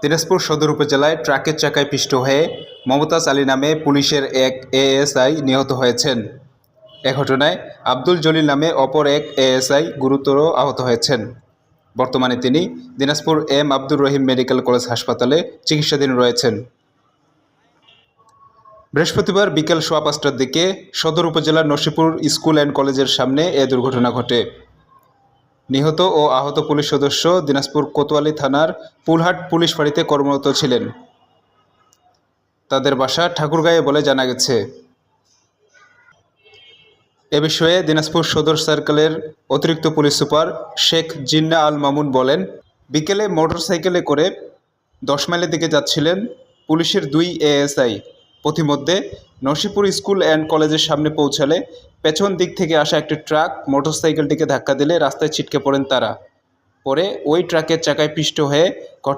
দিনাজপুর সদর উপজেলায় ট্রাকের চাকায় পিষ্ট হয়ে মমতাজ আলী নামে পুলিশের এক এএসআই নিহত হয়েছেন। এ ঘটনায় আব্দুল জলিল নামে অপর এক এএসআই গুরুতর আহত হয়েছেন। বর্তমানে তিনি Dinajpur M Abdur Rahim medical college হাসপাতালে চিকিৎসাধীন রয়েছেন। বৃহস্পতিবার বিকেল ৫:১৫টার দিকে সদর উপজেলার নসিপুর স্কুল অ্যান্ড কলেজের সামনে এ দুর্ঘটনা ঘটে। নিহত ও আহত পুলিশ সদস্য দিনাজপুর কোতোয়ালি থানার পুলহাট পুলিশ ফাঁড়িতে কর্মরত ছিলেন। তাদের বাসা ঠাকুরগাঁয়ে বলে জানা গেছে। এ বিষয়ে দিনাজপুর সদর সার্কেলের অতিরিক্ত পুলিশ সুপার শেখ জিন্না আল মামুন বলেন, বিকেলে মোটরসাইকেলে করে ১০ মাইলের দিকে যাচ্ছিলেন পুলিশের ২ এএসআই। পথিমধ্যে নসিপুর স্কুল অ্যান্ড কলেজের সামনে পৌঁছালে পেছন দিক থেকে আসা একটি ট্রাক মোটরসাইকেলটিকে ধাক্কা দিলে রাস্তায় ছিটকে পড়েন তারা। পরে ওই ট্রাকের চাকায় পিষ্ট হয়ে